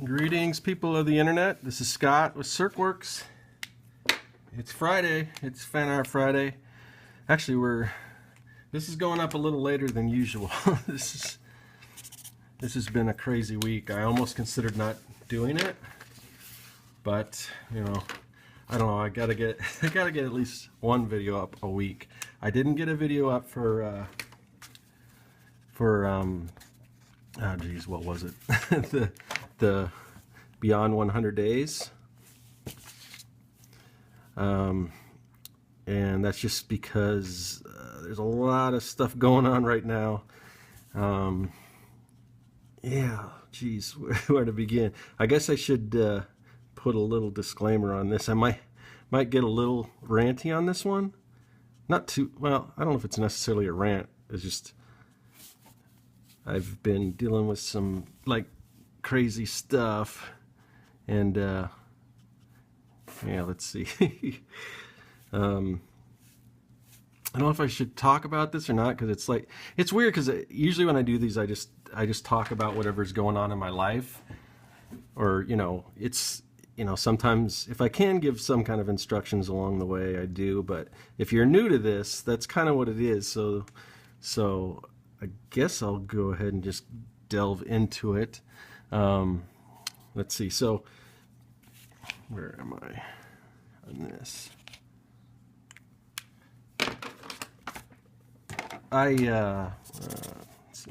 Greetings, people of the internet. This is Scott with CircWorks. It's Friday. It's Fan Art Friday. Actually, this is going up a little later than usual. This has been a crazy week. I almost considered not doing it, but you know, I don't know. I gotta get at least one video up a week. I didn't get a video up for oh geez, what was it? the Beyond 100 Days. And that's just because there's a lot of stuff going on right now. Yeah, geez, where to begin? I guess I should put a little disclaimer on this. I might get a little ranty on this one. Not too, well, I don't know if it's necessarily a rant. It's just I've been dealing with some like crazy stuff, and yeah, let's see. I don't know if I should talk about this or not, because it's like, it's weird, because usually when I do these, I just talk about whatever's going on in my life, or you know, it's, you know, sometimes if I can give some kind of instructions along the way, I do. But if you're new to this, that's kind of what it is. So I guess I'll go ahead and just delve into it. Let's see. So where am I on this? Let's see,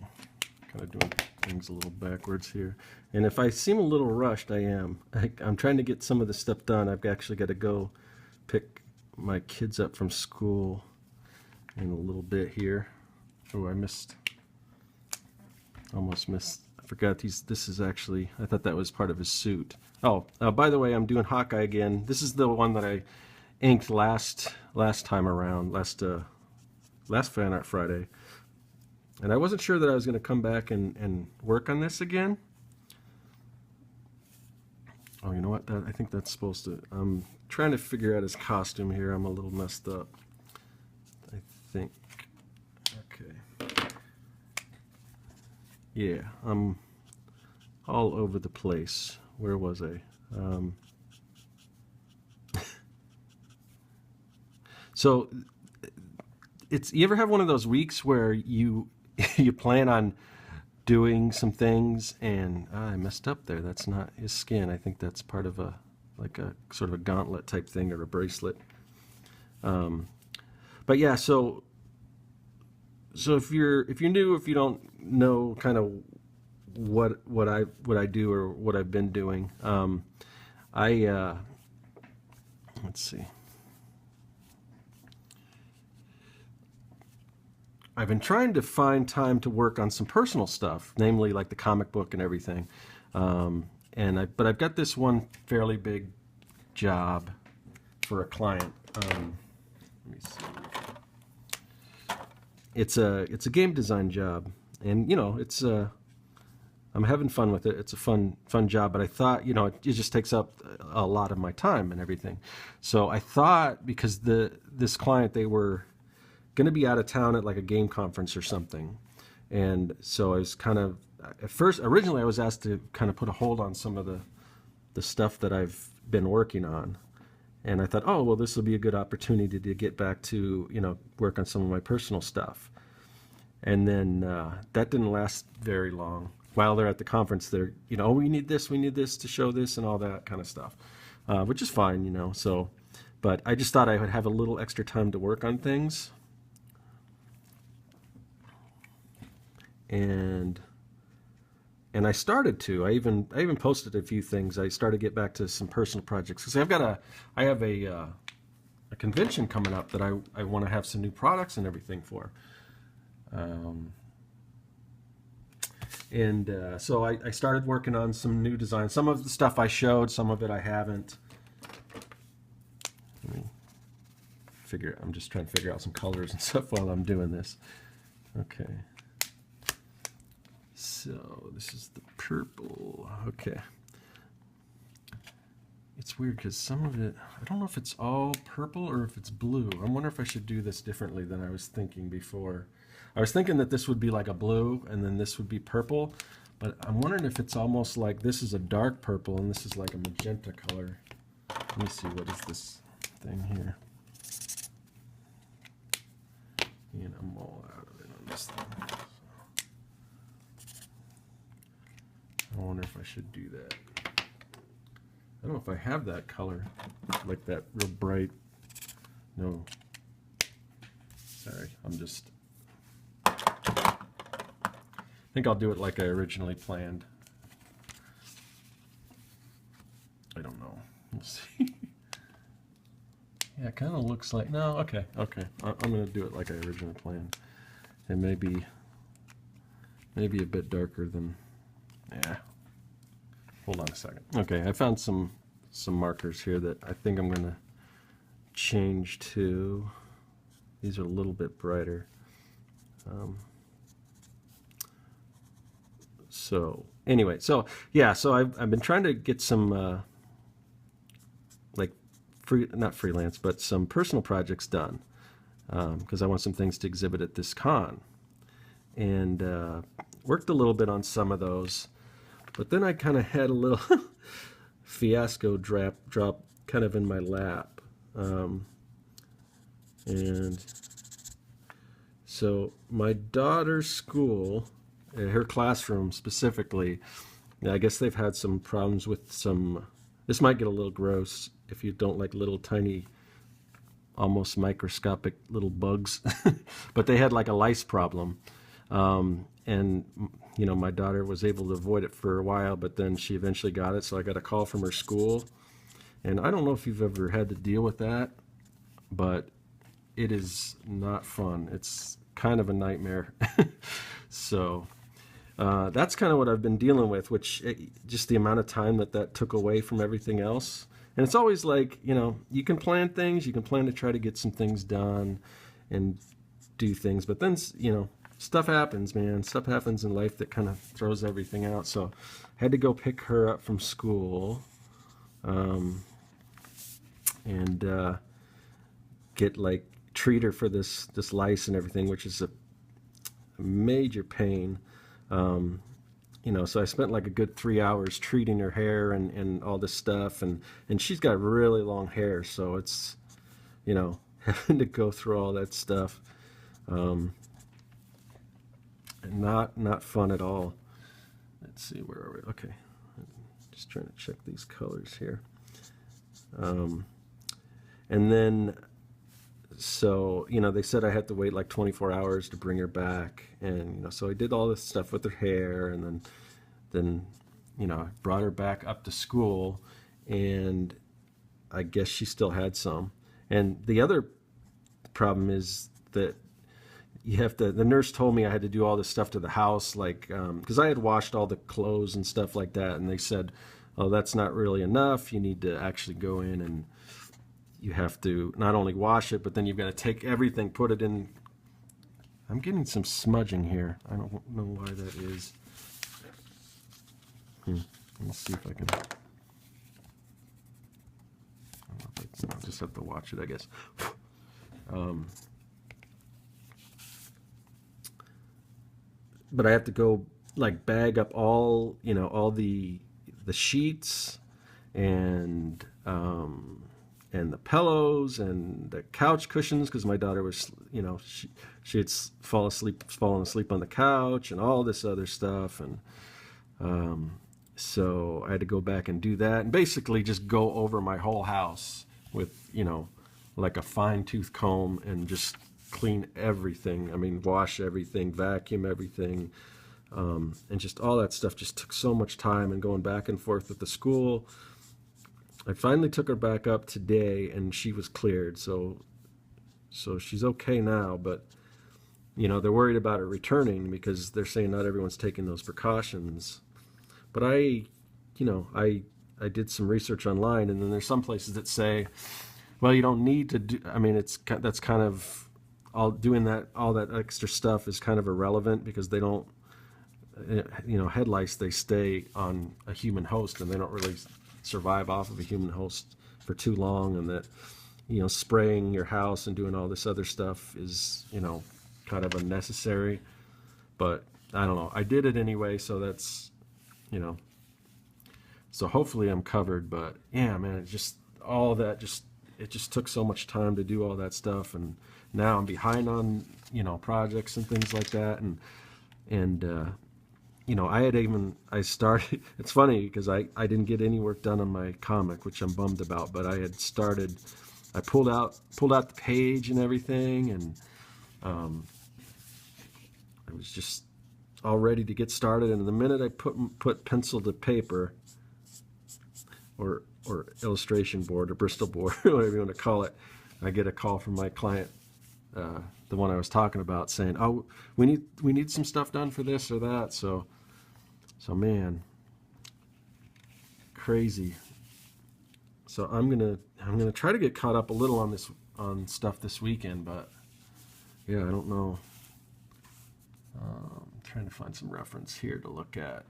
kind of doing things a little backwards here. And if I seem a little rushed, I am. I'm trying to get some of this stuff done. I've actually got to go pick my kids up from school in a little bit here. Oh, almost missed. I forgot this is actually, I thought that was part of his suit. Oh, by the way, I'm doing Hawkeye again. This is the one that I inked last time around, last Fan Art Friday. And I wasn't sure that I was going to come back and work on this again. Oh, you know what? I think that's supposed to... I'm trying to figure out his costume here. I'm a little messed up, I think. Okay. Yeah, I'm all over the place. Where was I? So, you ever have one of those weeks where you plan on doing some things and I messed up there. That's not his skin. I think that's part of a sort of a gauntlet type thing, or a bracelet. But yeah, so if you're new, if you don't know kind of what I do or what I've been doing, let's see. I've been trying to find time to work on some personal stuff, namely like the comic book and everything. But I've got this one fairly big job for a client. Let me see. It's a game design job, and you know, I'm having fun with it. It's a fun job, but I thought, you know, it just takes up a lot of my time and everything. So I thought, because this client, they were going to be out of town at like a game conference or something, and so I was kind of, originally I was asked to kind of put a hold on some of the stuff that I've been working on, and I thought, oh well, this will be a good opportunity to get back to, you know, work on some of my personal stuff. And then that didn't last very long. While they're at the conference, they're, you know, oh, we need this to show this and all that kind of stuff, which is fine, you know. So, but I just thought I would have a little extra time to work on things. And I started to. I even posted a few things. I started to get back to some personal projects, because I have a convention coming up that I want to have some new products and everything for. So I started working on some new designs. Some of the stuff I showed, some of it I haven't. Let me I'm just trying to figure out some colors and stuff while I'm doing this. Okay. So this is the purple. Okay. it's weird because some of it, I don't know if it's all purple or if it's blue. I wonder if I should do this differently than I was thinking before. I was thinking that this would be like a blue and then this would be purple, but I'm wondering if it's almost like this is a dark purple and this is like a magenta color. Let me see, what is this thing here? And I'm all out of it on this thing. I wonder if I should do that. I don't know if I have that color, like that real bright. No. Sorry, I'm just. I think I'll do it like I originally planned. I don't know. We'll see. Yeah, it kind of looks like. No, okay. I'm going to do it like I originally planned. And maybe a bit darker than. Yeah. Hold on a second. Okay, I found some markers here that I think I'm going to change to. These are a little bit brighter. So anyway, so yeah, so I've been trying to get some like not freelance, but some personal projects done because I want some things to exhibit at this con, and worked a little bit on some of those. But then I kind of had a little fiasco drop kind of in my lap. And so my daughter's school, her classroom specifically, I guess they've had some problems with some, this might get a little gross if you don't like little tiny, almost microscopic little bugs, but they had like a lice problem. And you know, my daughter was able to avoid it for a while, but then she eventually got it. So I got a call from her school, and I don't know if you've ever had to deal with that, but it is not fun. It's kind of a nightmare. So that's kind of what I've been dealing with, which just the amount of time that took away from everything else. And it's always like, you know, you can plan things, you can plan to try to get some things done and do things, but then, you know, stuff happens, man. Stuff happens in life that kind of throws everything out. So I had to go pick her up from school and get like treat her for this lice and everything, which is a major pain. You know, so I spent like a good 3 hours treating her hair and all this stuff, and she's got really long hair, so it's, you know, having to go through all that stuff. Not fun at all. Let's see, where are we? Okay, just trying to check these colors here. And then, so, you know, they said I had to wait like 24 hours to bring her back, and, you know, so I did all this stuff with her hair, and then, you know, I brought her back up to school, and I guess she still had some. And the other problem is that you have to, the nurse told me I had to do all this stuff to the house, like, because I had washed all the clothes and stuff like that, and they said, oh, that's not really enough. You need to actually go in and you have to not only wash it, but then you've got to take everything, put it in. I'm getting some smudging here. I don't know why that is. Let's see if I can. I'll just have to watch it, I guess. But I have to go like bag up all, you know, all the sheets and the pillows and the couch cushions, because my daughter was, you know, she had fallen asleep on the couch and all this other stuff, and so I had to go back and do that and basically just go over my whole house with, you know, like a fine-tooth comb and just clean everything. I mean, wash everything, vacuum everything, and just all that stuff just took so much time, and going back and forth with the school. I finally took her back up today, and she was cleared, so she's okay now, but, you know, they're worried about her returning because they're saying not everyone's taking those precautions. But I did some research online, and then there's some places that say, well, you don't need to do, I mean, that's kind of, all that extra stuff is kind of irrelevant, because they don't, you know, head lice, they stay on a human host, and they don't really survive off of a human host for too long, and that, you know, spraying your house and doing all this other stuff is, you know, kind of unnecessary. But I don't know, I did it anyway, so that's, you know, so hopefully I'm covered. But yeah, man, it just, all that just, it just took so much time to do all that stuff, and now I'm behind on, you know, projects and things like that. And you know, I started, it's funny because I didn't get any work done on my comic, which I'm bummed about, but I had started, I pulled out the page and everything, and I was just all ready to get started. And the minute I put pencil to paper, or illustration board or Bristol board, whatever you want to call it, I get a call from my client, the one I was talking about, saying, "Oh, we need some stuff done for this or that." So man, crazy. So I'm gonna try to get caught up a little on stuff this weekend, but yeah, I don't know. I'm trying to find some reference here to look at.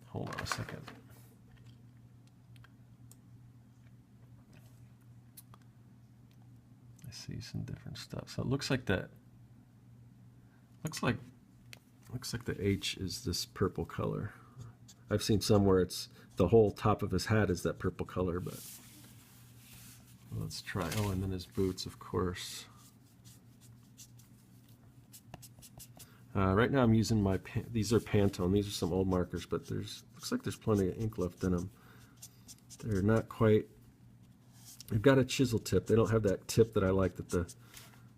Hold on a second. I see some different stuff. So it looks like the H is this purple color. I've seen somewhere it's the whole top of his hat is that purple color, but let's try. Oh, and then his boots, of course. Right now I'm using these are Pantone. These are some old markers, but looks like there's plenty of ink left in them. They're not quite, they've got a chisel tip. They don't have that tip that I like that the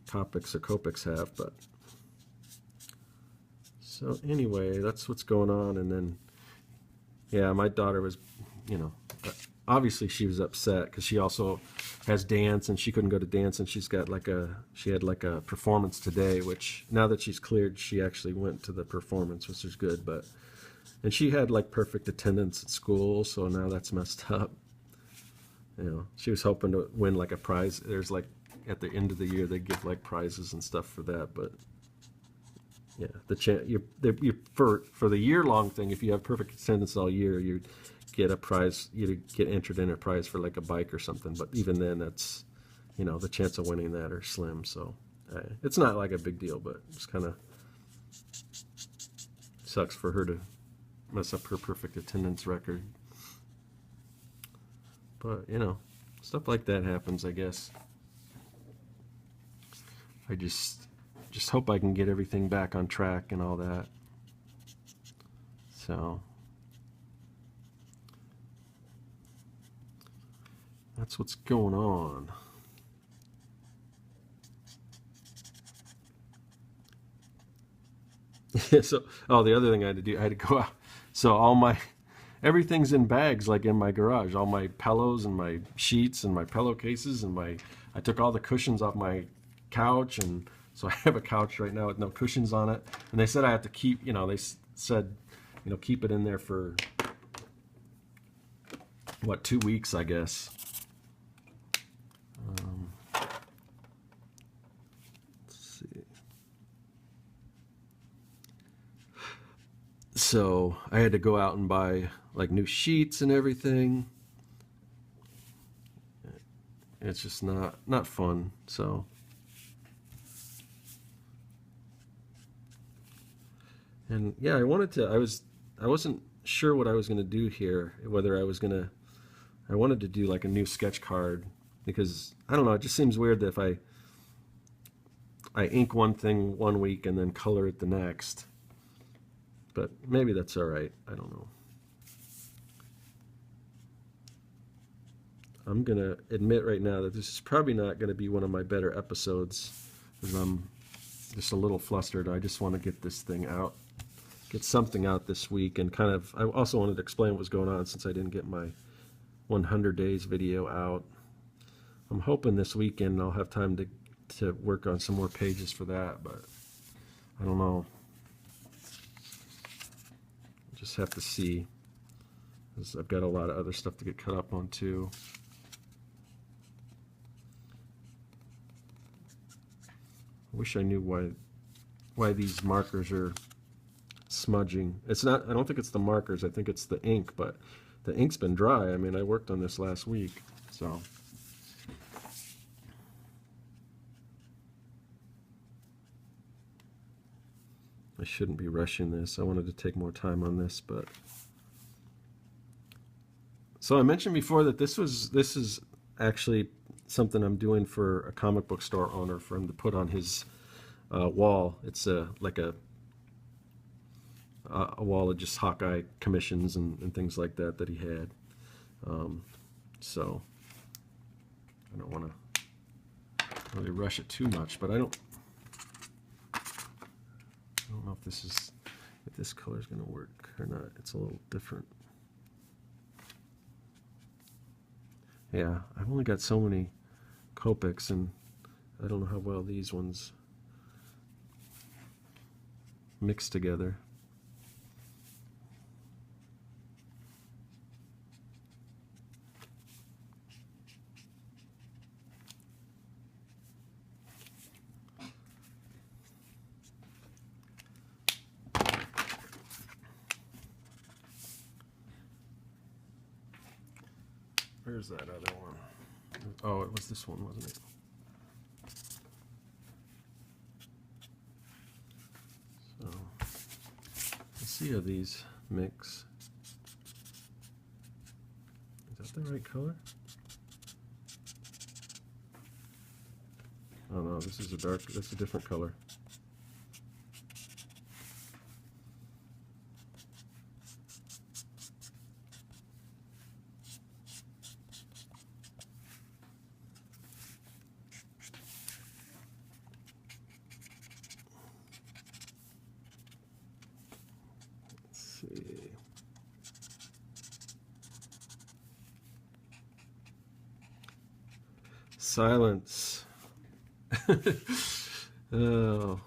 Copics or Copics have, but so anyway, that's what's going on. And then, yeah, my daughter was, you know, obviously she was upset because she also has dance and she couldn't go to dance, and she had like a performance today, which now that she's cleared, she actually went to the performance, which is good. But, and she had like perfect attendance at school, so now that's messed up. You know, she was hoping to win like a prize. There's like, at the end of the year, they give like prizes and stuff for that, but yeah, the chance for the year-long thing, if you have perfect attendance all year, you get a prize. You get entered in a prize for like a bike or something. But even then, that's, you know, the chance of winning that are slim. So it's not like a big deal, but it's kind of sucks for her to mess up her perfect attendance record. But you know, stuff like that happens, I guess. I just hope I can get everything back on track and all that. So that's what's going on. So, oh, the other thing I had to do, I had to go out. So everything's in bags, like in my garage. All my pillows and my sheets and my pillowcases and I took all the cushions off my couch, and so I have a couch right now with no cushions on it. And they said I have to keep, you know, they said, you know, keep it in there for, what, 2 weeks, I guess. Let's see. So I had to go out and buy like new sheets and everything. It's just not fun. So and yeah, I wasn't sure what I was gonna do here, whether I wanted to do like a new sketch card, because I don't know, it just seems weird that if I ink one thing one week and then color it the next. But maybe that's all right. I don't know. I'm going to admit right now that this is probably not going to be one of my better episodes, because I'm just a little flustered. I just want to get this thing out, get something out this week, and kind of, I also wanted to explain what was going on since I didn't get my 100 days video out. I'm hoping this weekend I'll have time to work on some more pages for that, but I don't know. Just have to see, because I've got a lot of other stuff to get caught up on too. I wish I knew why these markers are smudging. It's not, I don't think it's the markers, I think it's the ink, but the ink's been dry. I mean, I worked on this last week, so. I shouldn't be rushing this. I wanted to take more time on this, but. So I mentioned before that this is actually something I'm doing for a comic book store owner, for him to put on his wall. It's like a wall of just Hawkeye commissions and things like that he had. So I don't want to really rush it too much, but I don't know if this color is going to work or not. It's a little different. Yeah, I've only got so many Copics, and I don't know how well these ones mix together. Where's that other one? Oh, it was this one, wasn't it? So, let's see how these mix. Is that the right color? Oh no, this is that's a different color. Silence. Oh,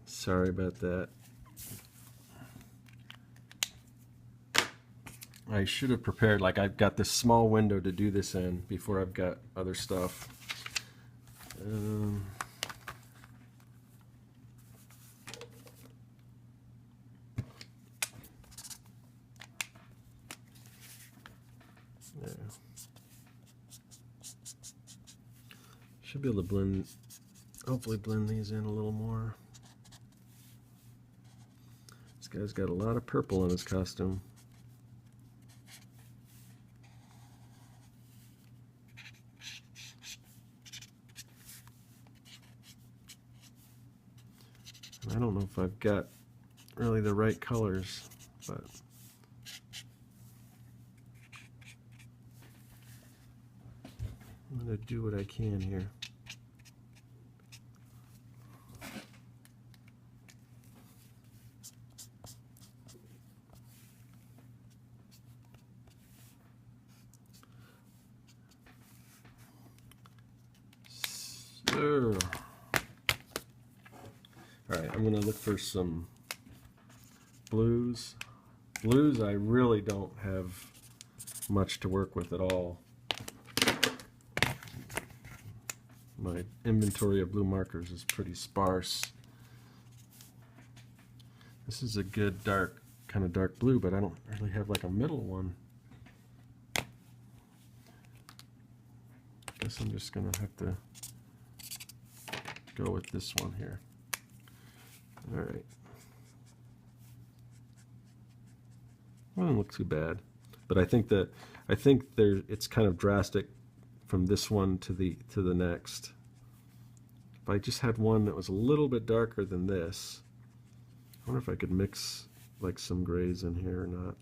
sorry about that. I should have prepared, like I've got this small window to do this in before I've got other stuff. There. Should be able to blend, hopefully blend these in a little more. This guy's got a lot of purple in his costume. I don't know if I've got really the right colors, but I'm going to do what I can here. So, all right, I'm going to look for some blues. Blues, I really don't have much to work with at all. My inventory of blue markers is pretty sparse. This is a good dark, kind of dark blue, but I don't really have like a middle one. Guess I'm just gonna have to go with this one here. All right. Doesn't look too bad, but I think it's kind of drastic from this one to the next. If I just had one that was a little bit darker than this, I wonder if I could mix like some grays in here or not.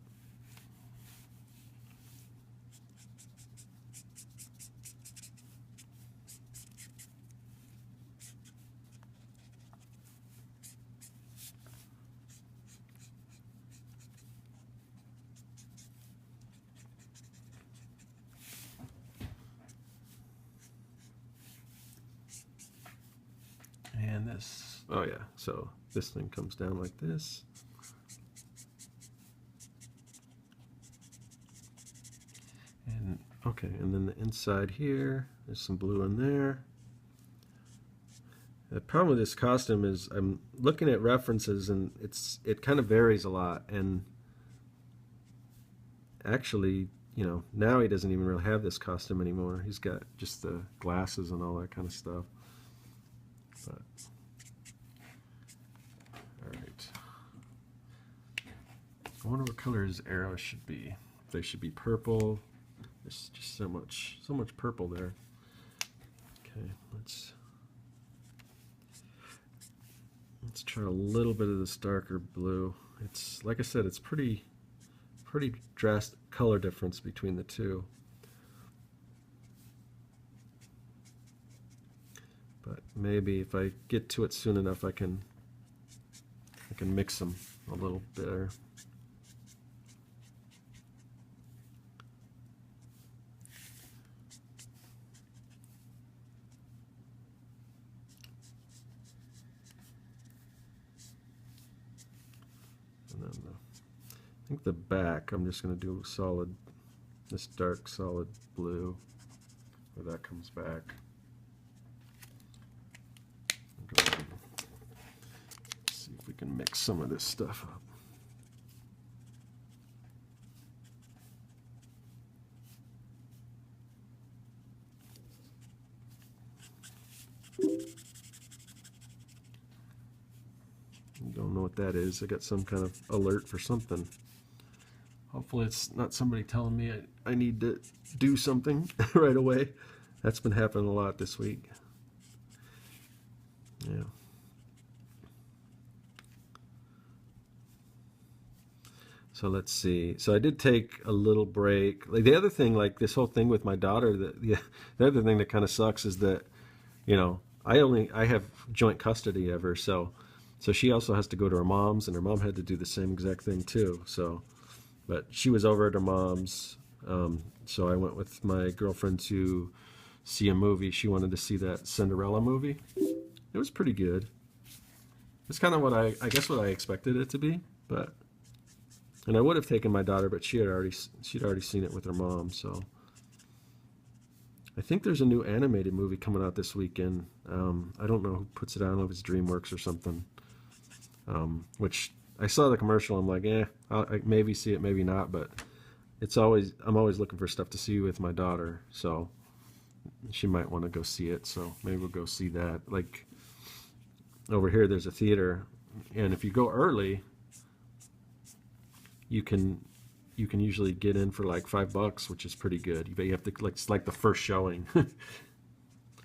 And this, oh yeah, so this thing comes down like this. And okay, and then the inside here, there's some blue in there. The problem with this costume is I'm looking at references and it kind of varies a lot. And actually, you know, now he doesn't even really have this costume anymore. He's got just the glasses and all that kind of stuff. But, all right. I wonder what color his arrows should be. They should be purple. There's just so much purple there. Okay, let's try a little bit of this darker blue. It's, like I said, it's pretty drastic color difference between the two. But maybe if I get to it soon enough, I can mix them a little better. And then I think the back, I'm just going to do solid, this dark solid blue, where that comes back. Go ahead and see if we can mix some of this stuff up. Don't know what that is. I got some kind of alert for something. Hopefully it's not somebody telling me I need to do something right away. That's been happening a lot this week. Yeah. So let's see. So I did take a little break. Like the other thing, like this whole thing with my daughter, the other thing that kind of sucks is that, you know, I have joint custody of her, so she also has to go to her mom's, and her mom had to do the same exact thing too. So, but she was over at her mom's, so I went with my girlfriend to see a movie. She wanted to see that Cinderella movie. It was pretty good. It's kind of what I guess what I expected it to be, but, and I would have taken my daughter, but she'd already seen it with her mom. So I think there's a new animated movie coming out this weekend. I don't know who puts it out. I don't know if it's DreamWorks or something. Which I saw the commercial. I'm like, I maybe see it, maybe not. But I'm always looking for stuff to see with my daughter, so she might want to go see it. So maybe we'll go see that. Like over here, there's a theater, and if you go early, you can usually get in for like $5, which is pretty good. But you have to, like, it's like the first showing.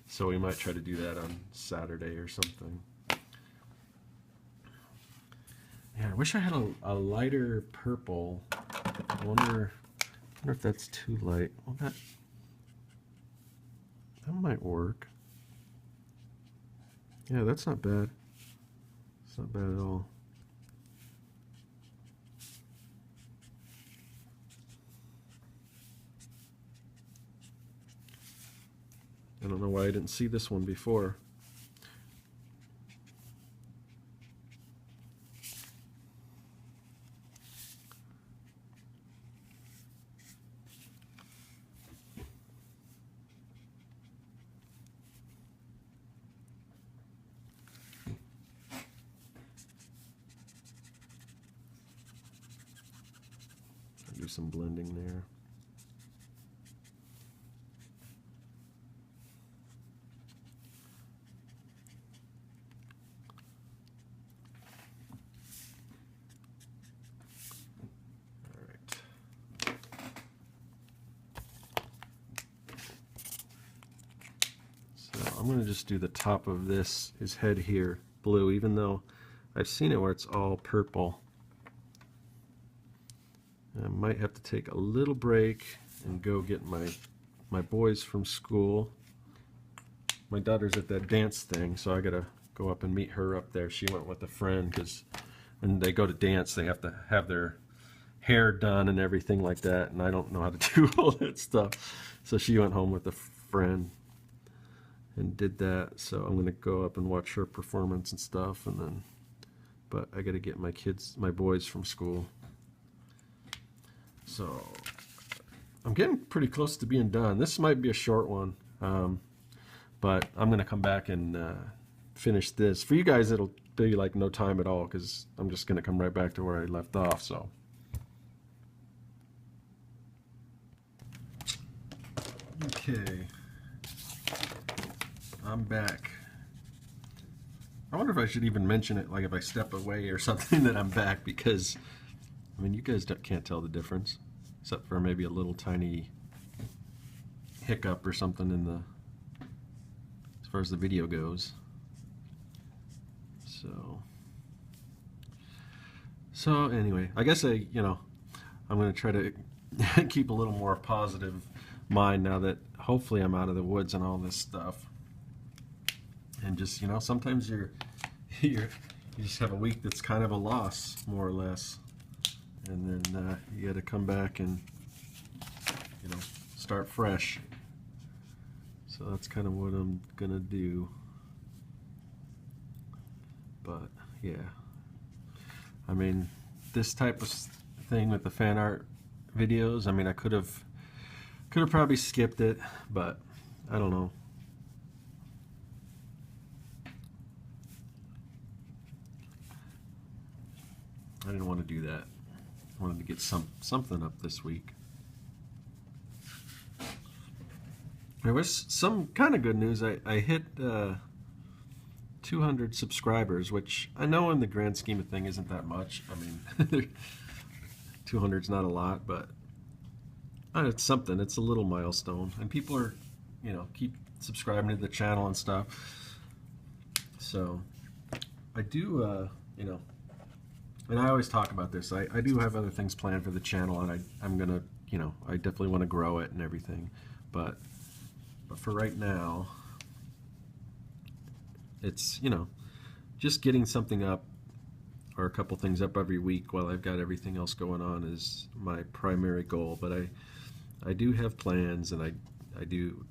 So we might try to do that on Saturday or something. Yeah, I wish I had a lighter purple. I wonder if that's too light. Well, that might work. Yeah, that's not bad. It's not bad at all. I don't know why I didn't see this one before. Do some blending there. I'm going to just do the top of his head here blue, even though I've seen it where it's all purple. I might have to take a little break and go get my boys from school. My daughter's at that dance thing, so I got to go up and meet her up there. She went with a friend because when they go to dance, they have to have their hair done and everything like that, and I don't know how to do all that stuff. So she went home with a friend and did that. So I'm going to go up and watch her performance and stuff, and then, but I got to get my boys from school. So I'm getting pretty close to being done. This might be a short one, but I'm going to come back and finish this. For you guys, it'll be like no time at all because I'm just going to come right back to where I left off. So. Okay. I'm back. I wonder if I should even mention it, like if I step away or something, that I'm back, because, I mean, you guys can't tell the difference, except for maybe a little tiny hiccup or something in the, as far as the video goes. So anyway, I guess I'm going to try to keep a little more positive mind now that hopefully I'm out of the woods and all this stuff. And just, sometimes you just have a week that's kind of a loss, more or less, and then you got to come back and start fresh. So that's kind of what I'm gonna do. But yeah, I mean, this type of thing with the fan art videos, I mean, I could have probably skipped it, but I don't know. I didn't want to do that. I wanted to get something up this week. There was some kind of good news. I hit 200 subscribers, which I know in the grand scheme of things isn't that much. I mean, 200's not a lot, but it's something. It's a little milestone, and people are, keep subscribing to the channel and stuff. So I do, and I always talk about this. I do have other things planned for the channel, and I'm gonna, I definitely want to grow it and everything. But for right now, it's, just getting something up, or a couple things up every week while I've got everything else going on, is my primary goal. But I do have plans, and I do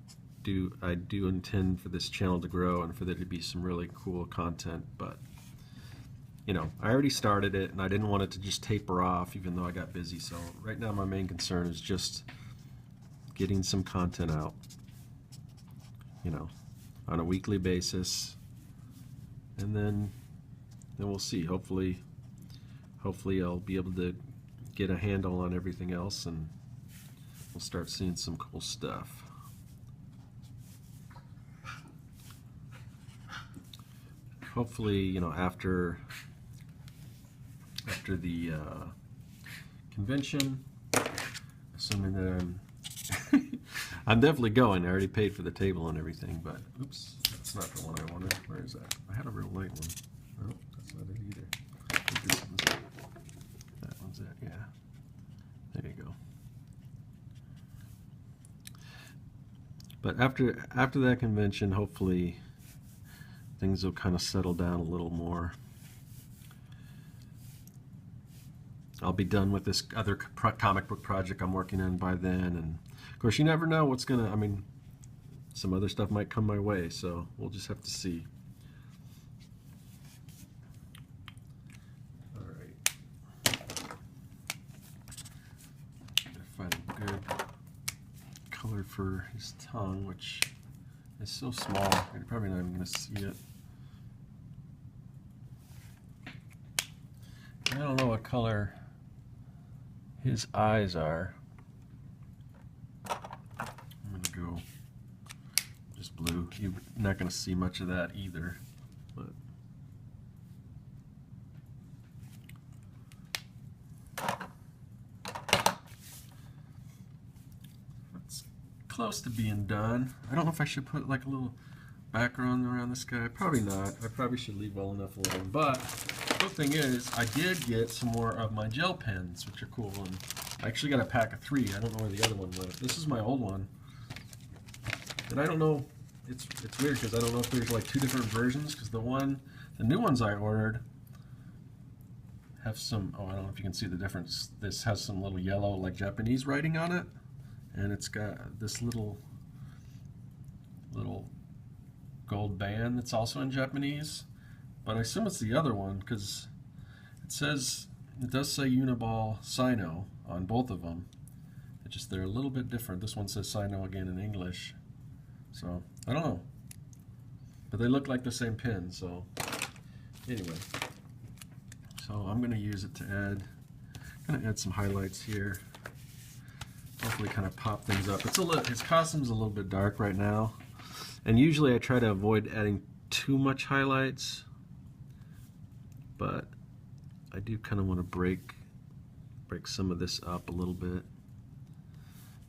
intend for this channel to grow and for there to be some really cool content. But I already started it, and I didn't want it to just taper off, even though I got busy. So right now my main concern is just getting some content out, on a weekly basis, and then we'll see. Hopefully I'll be able to get a handle on everything else, and we'll start seeing some cool stuff. Hopefully, after the convention, assuming that I'm definitely going. I already paid for the table and everything, but oops, that's not the one I wanted. Where is that? I had a real light one. No, that's not it either. That one's it, yeah. There you go. But after that convention, hopefully things will kind of settle down a little more. I'll be done with this other comic book project I'm working on by then, and of course you never know what's gonna, I mean, some other stuff might come my way, so we'll just have to see. Alright. Gotta find a good color for his tongue, which is so small, you're probably not even gonna see it. I don't know what color his eyes are. I'm gonna go just blue. You're not gonna see much of that either, but it's close to being done. I don't know if I should put like a little background around this guy. Probably not. I probably should leave well enough alone. But the cool thing is, I did get some more of my gel pens, which are cool. And I actually got a pack of 3. I don't know where the other one went. This is my old one, and I don't know. It's weird because I don't know if there's like 2 different versions. Because the new ones I ordered have some. Oh, I don't know if you can see the difference. This has some little yellow, like Japanese writing on it, and it's got this little gold band that's also in Japanese, but I assume it's the other one because it does say Uniball Sino on both of them. It's just they're a little bit different. This one says Sino again in English, so I don't know. but they look like the same pen. So anyway, so I'm going to use it to add some highlights here. Hopefully kind of pop things up. It's a little, his costume's a little bit dark right now, and usually I try to avoid adding too much highlights, but I do kind of want to break some of this up a little bit,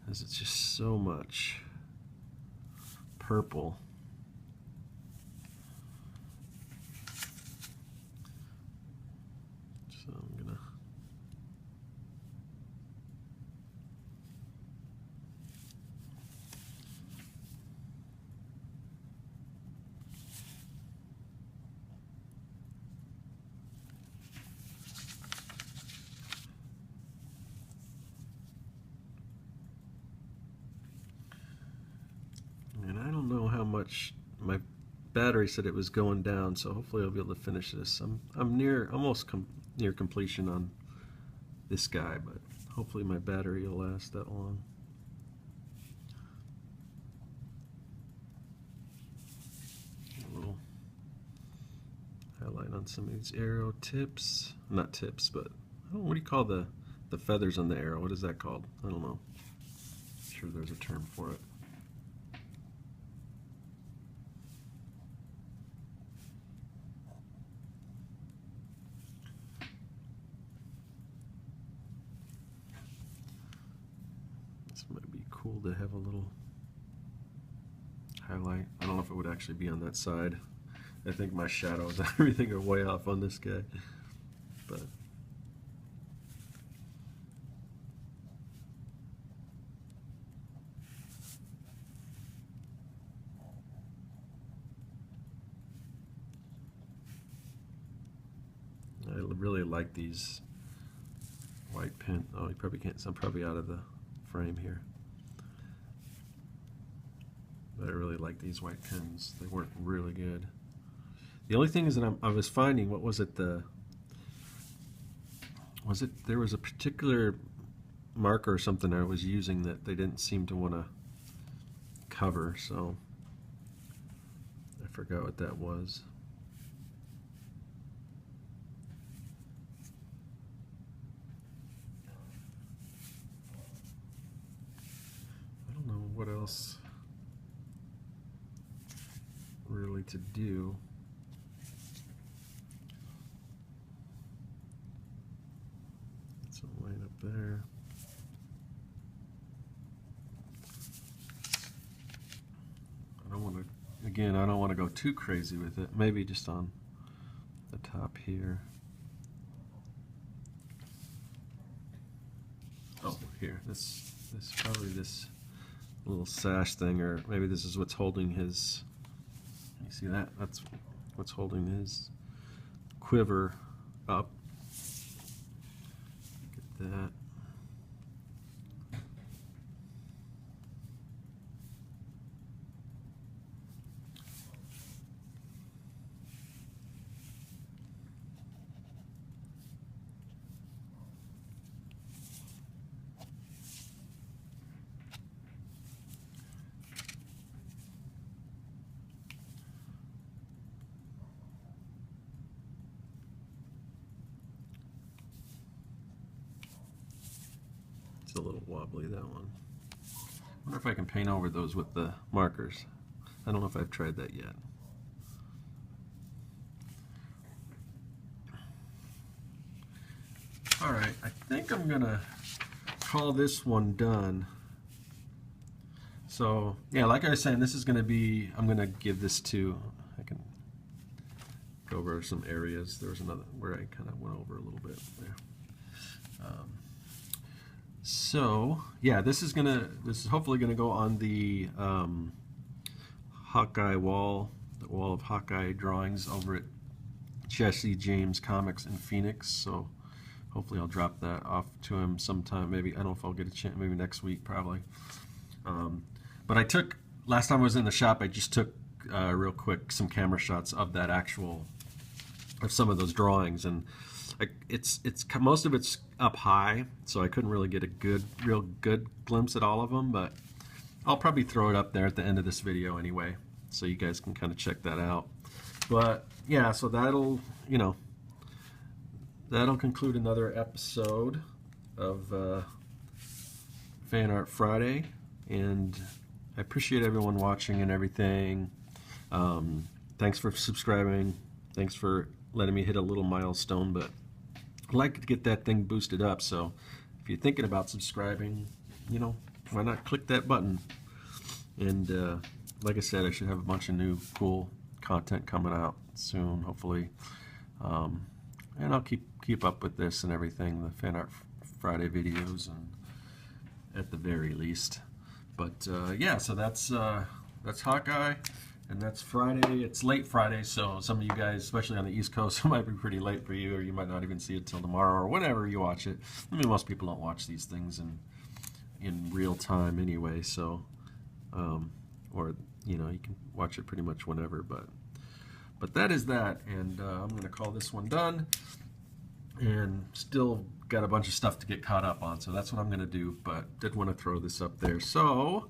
as it's just so much purple. So I'm gonna much. My battery said it was going down, so hopefully I'll be able to finish this. I'm almost near completion on this guy, but hopefully my battery will last that long. A little highlight on some of these arrow tips. Not tips, but what do you call the feathers on the arrow? What is that called? I don't know. I'm sure there's a term for it. Might be cool to have a little highlight. I don't know if it would actually be on that side. I think my shadows and everything are way off on this guy, but I really like these white pen. Oh, you probably can't. I'm probably out of the frame here, but I really like these white pens. They work really good. The only thing is that I was finding, what was it, there was a particular marker or something I was using that they didn't seem to want to cover, so I forgot what that was. What else really to do? Get some light up there. I don't want to, again, I don't want to go too crazy with it. Maybe just on the top here. Oh, here, this probably this little sash thing, or maybe this is what's holding his, you see that? That's what's holding his quiver up. Get that. A little wobbly, that one. I wonder if I can paint over those with the markers. I don't know if I've tried that yet. Alright, I think I'm gonna call this one done. So yeah, like I was saying, this is gonna be, I'm gonna give this to, I can go over some areas. There was another where I kind of went over a little bit there. So yeah, this is hopefully gonna go on the Hawkeye wall, the wall of Hawkeye drawings over at Jesse James Comics in Phoenix. So hopefully I'll drop that off to him sometime. Maybe, I don't know if I'll get a chance. Maybe next week, probably. But I took, last time I was in the shop, I just took real quick some camera shots of that of some of those drawings, and it's most of it's up high, so I couldn't really get a real good glimpse at all of them, but I'll probably throw it up there at the end of this video anyway. so you guys can kind of check that out. But yeah, so that'll conclude another episode of Fan Art Friday, and I appreciate everyone watching and everything. Thanks for subscribing. Thanks for letting me hit a little milestone, but I'd like to get that thing boosted up. So if you're thinking about subscribing, why not click that button? And like I said, I should have a bunch of new cool content coming out soon, hopefully. And I'll keep up with this and everything, the Fan Art Friday videos, and at the very least. But yeah, so that's Hawkeye, and that's Friday. It's late Friday, so some of you guys, especially on the East Coast, it might be pretty late for you, or you might not even see it till tomorrow or whenever you watch it. I mean, most people don't watch these things in real time anyway, so or you can watch it pretty much whenever. But that is that, and I'm going to call this one done, and still got a bunch of stuff to get caught up on, so that's what I'm going to do, but did want to throw this up there. So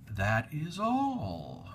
that is all.